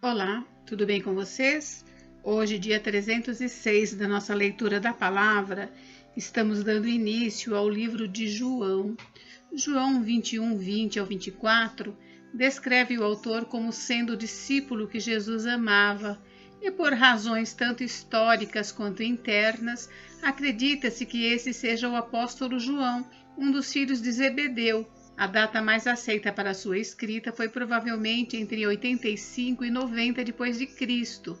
Olá, tudo bem com vocês? Hoje, dia 306 da nossa leitura da palavra, estamos dando início ao livro de João. João 21, 20 ao 24, descreve o autor como sendo o discípulo que Jesus amava, e por razões tanto históricas quanto internas, acredita-se que esse seja o apóstolo João, um dos filhos de Zebedeu. A data mais aceita para sua escrita foi provavelmente entre 85 e 90 depois de Cristo.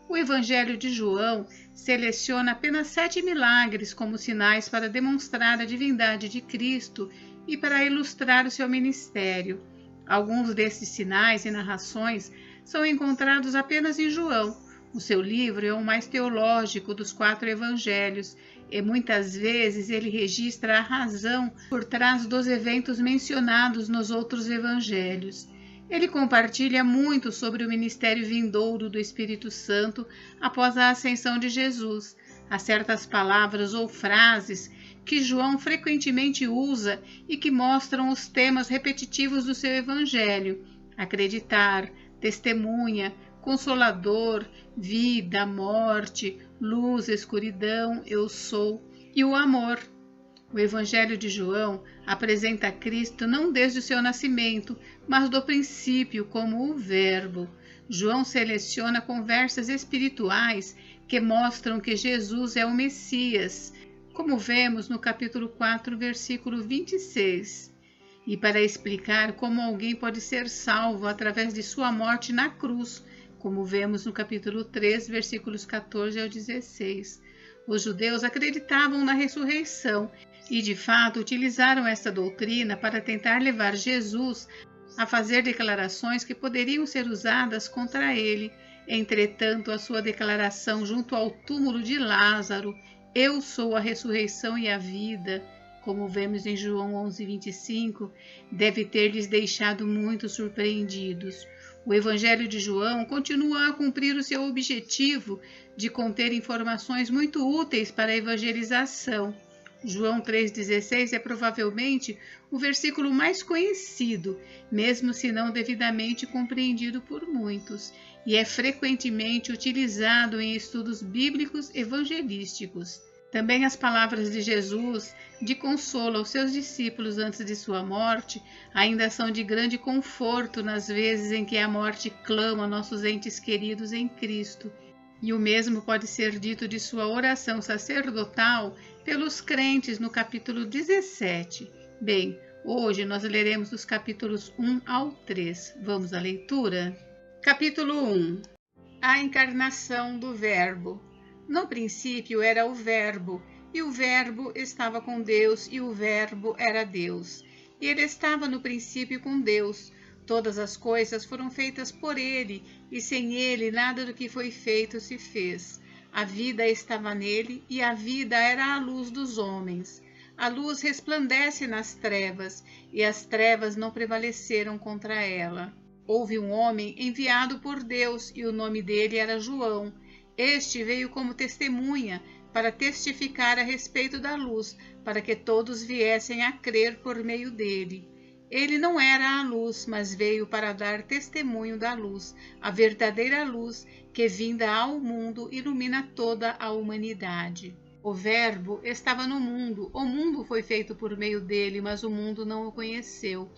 O Evangelho de João seleciona apenas 7 milagres como sinais para demonstrar a divindade de Cristo e para ilustrar o seu ministério. Alguns desses sinais e narrações são encontrados apenas em João. O seu livro é o mais teológico dos 4 evangelhos e muitas vezes ele registra a razão por trás dos eventos mencionados nos outros evangelhos. Ele compartilha muito sobre o ministério vindouro do Espírito Santo após a ascensão de Jesus. Há certas palavras ou frases que João frequentemente usa e que mostram os temas repetitivos do seu evangelho: acreditar, testemunha, consolador, vida, morte, luz, escuridão, eu sou, e o amor. O Evangelho de João apresenta Cristo não desde o seu nascimento, mas do princípio como o Verbo. João seleciona conversas espirituais que mostram que Jesus é o Messias, como vemos no capítulo 4, versículo 26. E para explicar como alguém pode ser salvo através de sua morte na cruz, como vemos no capítulo 3, versículos 14 ao 16. Os judeus acreditavam na ressurreição e, de fato, utilizaram esta doutrina para tentar levar Jesus a fazer declarações que poderiam ser usadas contra ele. Entretanto, a sua declaração junto ao túmulo de Lázaro, "Eu sou a ressurreição e a vida", como vemos em João 11, 25, deve ter lhes deixado muito surpreendidos. O Evangelho de João continua a cumprir o seu objetivo de conter informações muito úteis para a evangelização. João 3,16 é provavelmente o versículo mais conhecido, mesmo se não devidamente compreendido por muitos, e é frequentemente utilizado em estudos bíblicos evangelísticos. Também as palavras de Jesus de consolo aos seus discípulos antes de sua morte ainda são de grande conforto nas vezes em que a morte clama nossos entes queridos em Cristo. E o mesmo pode ser dito de sua oração sacerdotal pelos crentes no capítulo 17. Bem, hoje nós leremos os capítulos 1 ao 3. Vamos à leitura? Capítulo 1. A encarnação do Verbo. No princípio era o Verbo, e o Verbo estava com Deus, e o Verbo era Deus. E ele estava no princípio com Deus. Todas as coisas foram feitas por ele, e sem ele nada do que foi feito se fez. A vida estava nele, e a vida era a luz dos homens. A luz resplandece nas trevas, e as trevas não prevaleceram contra ela. Houve um homem enviado por Deus, e o nome dele era João. Este veio como testemunha para testificar a respeito da luz, para que todos viessem a crer por meio dele. Ele não era a luz, mas veio para dar testemunho da luz, a verdadeira luz que, vinda ao mundo, ilumina toda a humanidade. O Verbo estava no mundo, o mundo foi feito por meio dele, mas o mundo não o conheceu.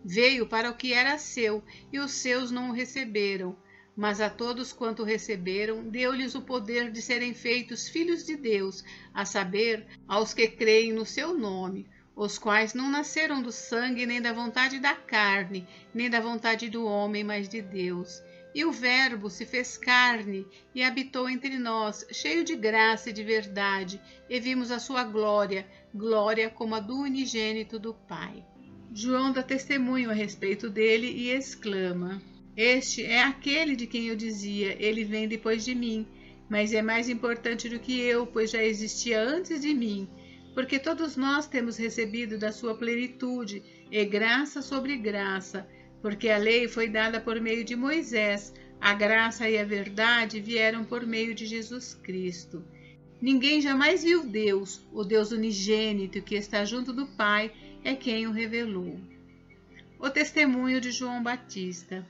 Veio para o que era seu, e os seus não o receberam. Mas a todos quanto receberam, deu-lhes o poder de serem feitos filhos de Deus, a saber, aos que creem no seu nome, os quais não nasceram do sangue, nem da vontade da carne, nem da vontade do homem, mas de Deus. E o Verbo se fez carne e habitou entre nós, cheio de graça e de verdade, e vimos a sua glória, glória como a do unigênito do Pai. João dá testemunho a respeito dele e exclama: "Este é aquele de quem eu dizia, ele vem depois de mim, mas é mais importante do que eu, pois já existia antes de mim, porque todos nós temos recebido da sua plenitude, e graça sobre graça, porque a lei foi dada por meio de Moisés, a graça e a verdade vieram por meio de Jesus Cristo. Ninguém jamais viu Deus, o Deus unigênito que está junto do Pai, é quem o revelou." O testemunho de João Batista.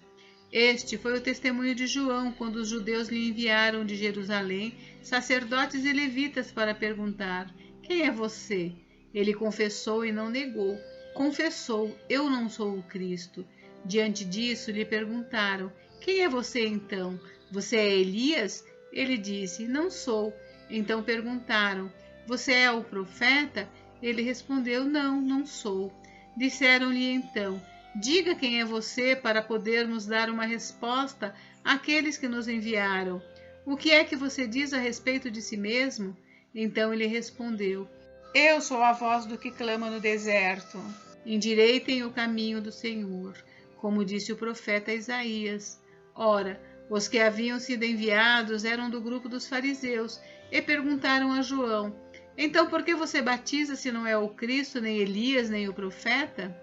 Este foi o testemunho de João quando os judeus lhe enviaram de Jerusalém sacerdotes e levitas para perguntar: quem é você? Ele confessou e não negou. Confessou: eu não sou o Cristo. Diante disso lhe perguntaram: quem é você então? Você é Elias? Ele disse: não sou. Então perguntaram: você é o profeta? Ele respondeu: não, não sou. Disseram-lhe então: diga quem é você para podermos dar uma resposta àqueles que nos enviaram. O que é que você diz a respeito de si mesmo? Então ele respondeu: eu sou a voz do que clama no deserto. Endireitem o caminho do Senhor, como disse o profeta Isaías. Ora, os que haviam sido enviados eram do grupo dos fariseus e perguntaram a João: então por que você batiza se não é o Cristo, nem Elias, nem o profeta?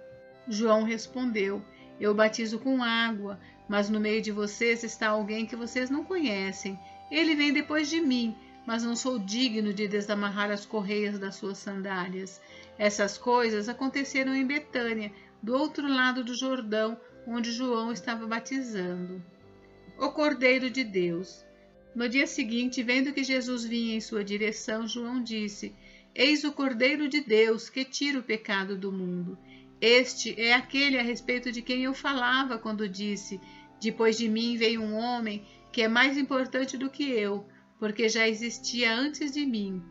João respondeu: eu batizo com água, mas no meio de vocês está alguém que vocês não conhecem. Ele vem depois de mim, mas não sou digno de desamarrar as correias das suas sandálias. Essas coisas aconteceram em Betânia, do outro lado do Jordão, onde João estava batizando. O Cordeiro de Deus. No dia seguinte, vendo que Jesus vinha em sua direção, João disse: eis o Cordeiro de Deus que tira o pecado do mundo. Este é aquele a respeito de quem eu falava quando disse: depois de mim veio um homem que é mais importante do que eu, porque já existia antes de mim.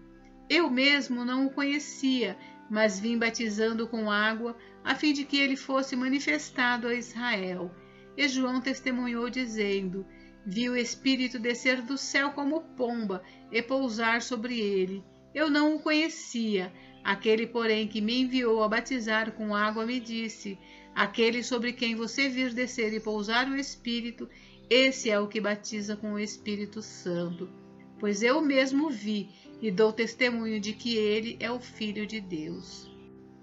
Eu mesmo não o conhecia, mas vim batizando com água, a fim de que ele fosse manifestado a Israel. E João testemunhou dizendo: vi o Espírito descer do céu como pomba e pousar sobre ele. Eu não o conhecia. Aquele, porém, que me enviou a batizar com água me disse: aquele sobre quem você vir descer e pousar o Espírito, esse é o que batiza com o Espírito Santo. Pois eu mesmo vi e dou testemunho de que ele é o Filho de Deus.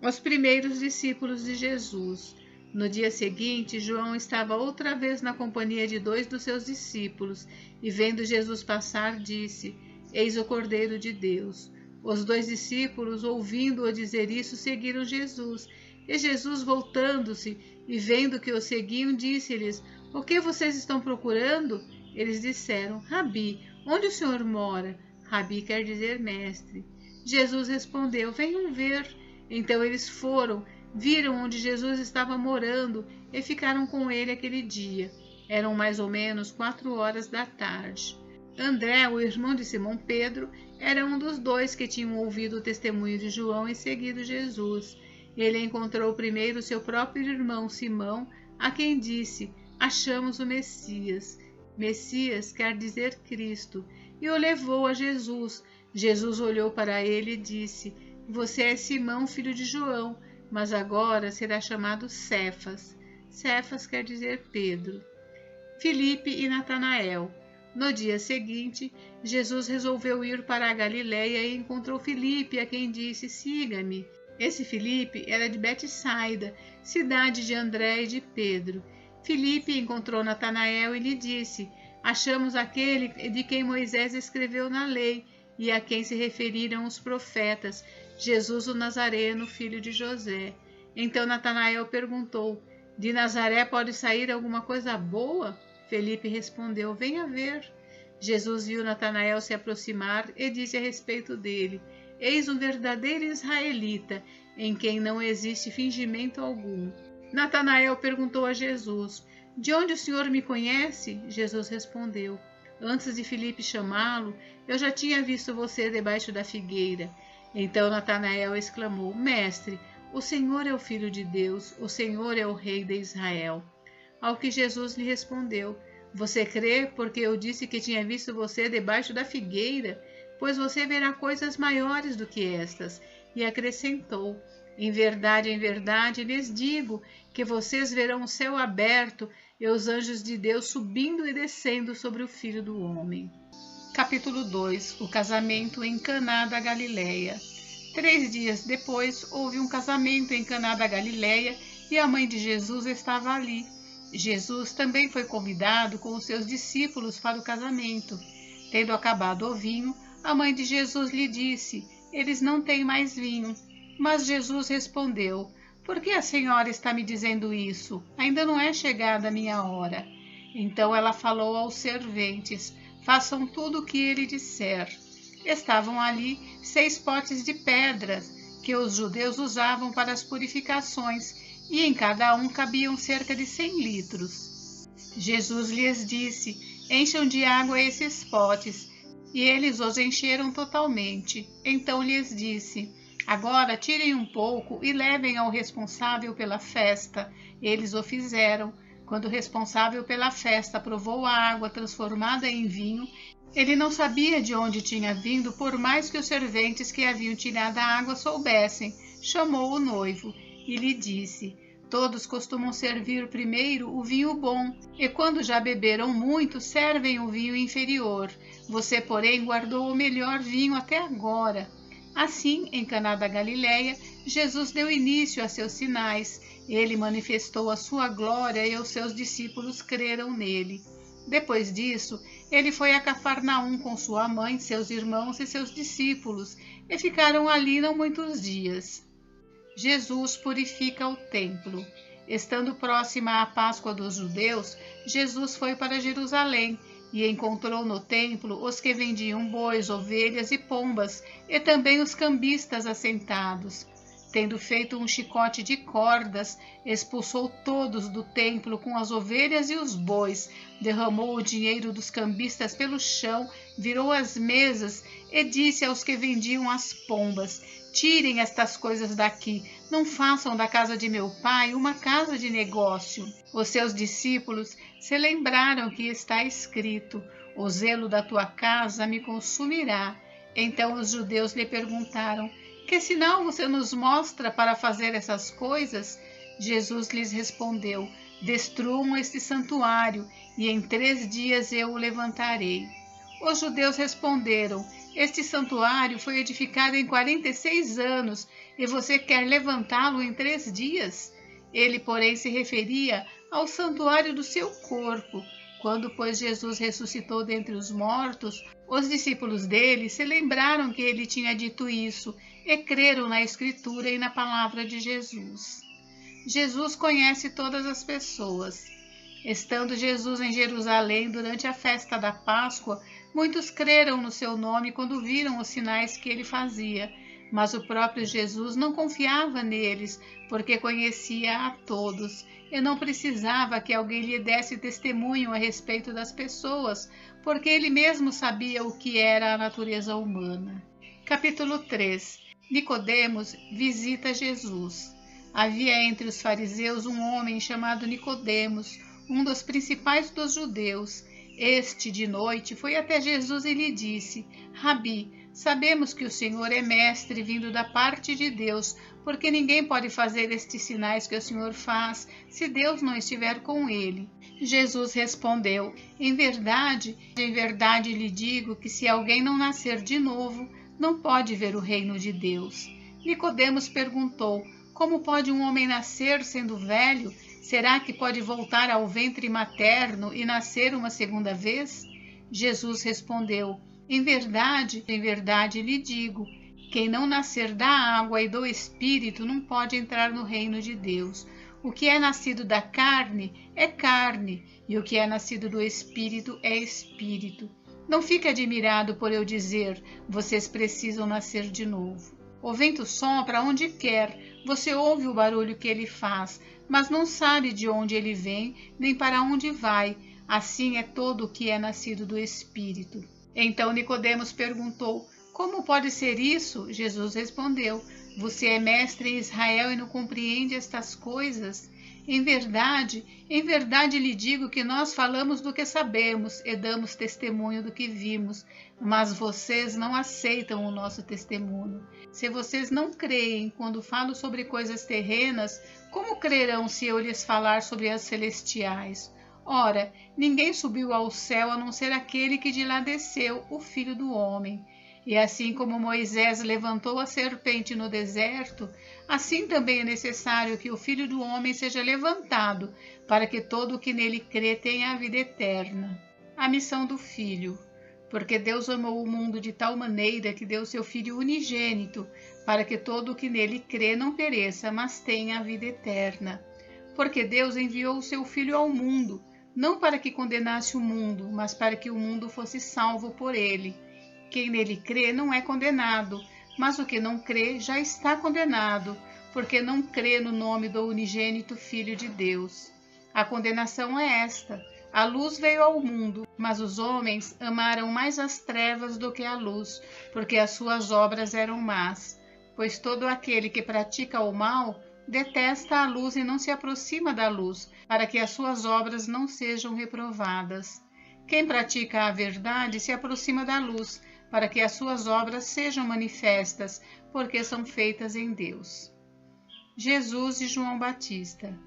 Os primeiros discípulos de Jesus. No dia seguinte, João estava outra vez na companhia de 2 dos seus discípulos, e vendo Jesus passar, disse: eis o Cordeiro de Deus. Os 2 discípulos, ouvindo-o dizer isso, seguiram Jesus. E Jesus, voltando-se e vendo que o seguiam, disse-lhes: o que vocês estão procurando? Eles disseram: Rabi, onde o Senhor mora? Rabi quer dizer mestre. Jesus respondeu: venham ver. Então eles foram, viram onde Jesus estava morando e ficaram com ele aquele dia. Eram mais ou menos 4 da tarde. André, o irmão de Simão Pedro, era um dos 2 que tinham ouvido o testemunho de João e seguido Jesus. Ele encontrou primeiro seu próprio irmão Simão, a quem disse: achamos o Messias. Messias quer dizer Cristo, e o levou a Jesus. Jesus olhou para ele e disse: você é Simão, filho de João, mas agora será chamado Cefas. Cefas quer dizer Pedro. Filipe e Natanael. No dia seguinte, Jesus resolveu ir para a Galiléia e encontrou Filipe, a quem disse: siga-me. Esse Filipe era de Betsaida, cidade de André e de Pedro. Filipe encontrou Natanael e lhe disse: achamos aquele de quem Moisés escreveu na lei e a quem se referiram os profetas, Jesus o Nazareno, filho de José. Então Natanael perguntou: de Nazaré pode sair alguma coisa boa? Felipe respondeu: venha ver. Jesus viu Natanael se aproximar e disse a respeito dele: eis um verdadeiro israelita, em quem não existe fingimento algum. Natanael perguntou a Jesus: de onde o Senhor me conhece? Jesus respondeu: antes de Filipe chamá-lo, eu já tinha visto você debaixo da figueira. Então Natanael exclamou: mestre, o Senhor é o Filho de Deus, o Senhor é o Rei de Israel. Ao que Jesus lhe respondeu: você crê porque eu disse que tinha visto você debaixo da figueira? Pois você verá coisas maiores do que estas. E acrescentou: em verdade lhes digo que vocês verão o céu aberto e os anjos de Deus subindo e descendo sobre o Filho do Homem. Capítulo 2. O casamento em Caná da Galileia. 3 dias depois, houve um casamento em Caná da Galileia e a mãe de Jesus estava ali. Jesus também foi convidado com os seus discípulos para o casamento. Tendo acabado o vinho, a mãe de Jesus lhe disse: eles não têm mais vinho. Mas Jesus respondeu: por que a senhora está me dizendo isso? Ainda não é chegada a minha hora. Então ela falou aos serventes: façam tudo o que ele disser. Estavam ali 6 potes de pedras que os judeus usavam para as purificações, e em cada um cabiam cerca de 100 litros. Jesus lhes disse: encham de água esses potes. E eles os encheram totalmente. Então lhes disse: agora tirem um pouco e levem ao responsável pela festa. Eles o fizeram. Quando o responsável pela festa provou a água transformada em vinho, ele não sabia de onde tinha vindo, por mais que os serventes que haviam tirado a água soubessem. Chamou o noivo e lhe disse: todos costumam servir primeiro o vinho bom, e quando já beberam muito, servem o vinho inferior. Você, porém, guardou o melhor vinho até agora. Assim, em Caná da Galileia, Jesus deu início a seus sinais. Ele manifestou a sua glória e os seus discípulos creram nele. Depois disso, ele foi a Cafarnaum com sua mãe, seus irmãos e seus discípulos, e ficaram ali não muitos dias. Jesus purifica o templo. Estando próxima à Páscoa dos judeus, Jesus foi para Jerusalém e encontrou no templo os que vendiam bois, ovelhas e pombas, e também os cambistas assentados. Tendo feito um chicote de cordas, expulsou todos do templo com as ovelhas e os bois, derramou o dinheiro dos cambistas pelo chão, virou as mesas e disse aos que vendiam as pombas: tirem estas coisas daqui, não façam da casa de meu pai uma casa de negócio. Os seus discípulos se lembraram que está escrito: o zelo da tua casa me consumirá. Então os judeus lhe perguntaram: que sinal você nos mostra para fazer essas coisas? Jesus lhes respondeu: destruam este santuário, e em 3 dias eu o levantarei. Os judeus responderam: este santuário foi edificado em 46 anos, e você quer levantá-lo em 3 dias? Ele, porém, se referia ao santuário do seu corpo. Quando, pois, Jesus ressuscitou dentre os mortos, os discípulos dele se lembraram que ele tinha dito isso e creram na Escritura e na palavra de Jesus. Jesus conhece todas as pessoas. Estando Jesus em Jerusalém durante a festa da Páscoa, muitos creram no seu nome quando viram os sinais que ele fazia. Mas o próprio Jesus não confiava neles, porque conhecia a todos, e não precisava que alguém lhe desse testemunho a respeito das pessoas, porque ele mesmo sabia o que era a natureza humana. Capítulo 3. Nicodemos visita Jesus. Havia entre os fariseus um homem chamado Nicodemos, um dos principais dos judeus. Este, de noite, foi até Jesus e lhe disse: Rabi, sabemos que o Senhor é mestre vindo da parte de Deus, porque ninguém pode fazer estes sinais que o Senhor faz, se Deus não estiver com ele. Jesus respondeu: em verdade lhe digo que se alguém não nascer de novo, não pode ver o reino de Deus. Nicodemos perguntou: como pode um homem nascer sendo velho? Será que pode voltar ao ventre materno e nascer uma segunda vez? Jesus respondeu: em verdade lhe digo, quem não nascer da água e do Espírito não pode entrar no reino de Deus. O que é nascido da carne, e o que é nascido do Espírito é Espírito. Não fique admirado por eu dizer: vocês precisam nascer de novo. O vento sopra onde quer, você ouve o barulho que ele faz, mas não sabe de onde ele vem, nem para onde vai. Assim é todo o que é nascido do Espírito. Então Nicodemos perguntou: como pode ser isso? Jesus respondeu: você é mestre em Israel e não compreende estas coisas? Em verdade lhe digo que nós falamos do que sabemos e damos testemunho do que vimos, mas vocês não aceitam o nosso testemunho. Se vocês não creem quando falo sobre coisas terrenas, como crerão se eu lhes falar sobre as celestiais? Ora, ninguém subiu ao céu a não ser aquele que de lá desceu, o Filho do Homem. E assim como Moisés levantou a serpente no deserto, assim também é necessário que o Filho do Homem seja levantado, para que todo o que nele crê tenha a vida eterna. A missão do Filho. Porque Deus amou o mundo de tal maneira que deu seu Filho unigênito, para que todo o que nele crê não pereça, mas tenha a vida eterna. Porque Deus enviou o seu Filho ao mundo, não para que condenasse o mundo, mas para que o mundo fosse salvo por ele. Quem nele crê não é condenado, mas o que não crê já está condenado, porque não crê no nome do unigênito Filho de Deus. A condenação é esta: a luz veio ao mundo, mas os homens amaram mais as trevas do que a luz, porque as suas obras eram más. Pois todo aquele que pratica o mal detesta a luz e não se aproxima da luz, para que as suas obras não sejam reprovadas. Quem pratica a verdade se aproxima da luz, para que as suas obras sejam manifestas, porque são feitas em Deus. Jesus e João Batista.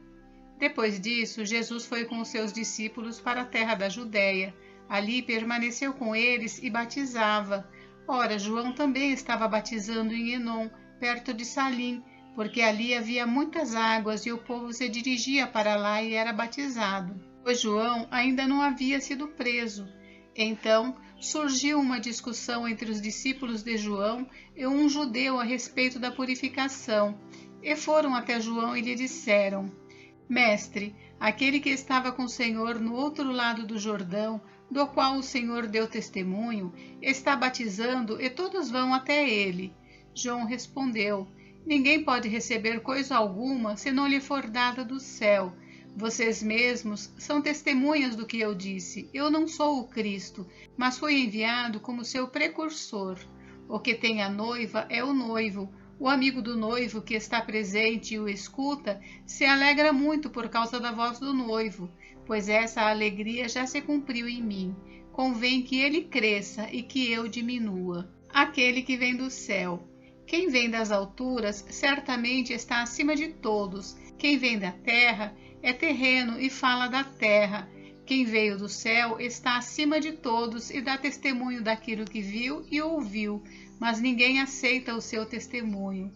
Depois disso, Jesus foi com os seus discípulos para a terra da Judéia. Ali permaneceu com eles e batizava. Ora, João também estava batizando em Enom, perto de Salim, porque ali havia muitas águas e o povo se dirigia para lá e era batizado, pois João ainda não havia sido preso. Então surgiu uma discussão entre os discípulos de João e um judeu a respeito da purificação, e foram até João e lhe disseram: Mestre, aquele que estava com o Senhor no outro lado do Jordão, do qual o Senhor deu testemunho, está batizando e todos vão até ele. João respondeu: Ninguém pode receber coisa alguma se não lhe for dada do céu. Vocês mesmos são testemunhas do que eu disse. Eu não sou o Cristo, mas fui enviado como seu precursor. O que tem a noiva é o noivo. O amigo do noivo que está presente e o escuta se alegra muito por causa da voz do noivo, pois essa alegria já se cumpriu em mim. Convém que ele cresça e que eu diminua. Aquele que vem do céu. Quem vem das alturas certamente está acima de todos. Quem vem da terra é terreno e fala da terra. Quem veio do céu está acima de todos e dá testemunho daquilo que viu e ouviu, mas ninguém aceita o seu testemunho.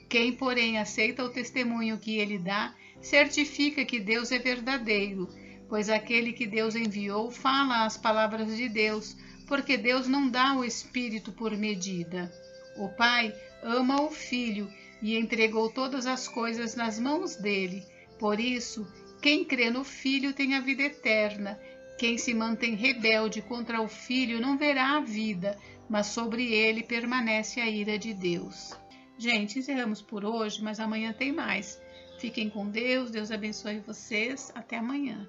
Quem, porém, aceita o testemunho que ele dá, certifica que Deus é verdadeiro, pois aquele que Deus enviou fala as palavras de Deus, porque Deus não dá o Espírito por medida. O Pai ama o Filho e entregou todas as coisas nas mãos dele. Por isso, quem crê no Filho tem a vida eterna. Quem se mantém rebelde contra o Filho não verá a vida, mas sobre ele permanece a ira de Deus. Gente, encerramos por hoje, mas amanhã tem mais. Fiquem com Deus, Deus abençoe vocês. Até amanhã.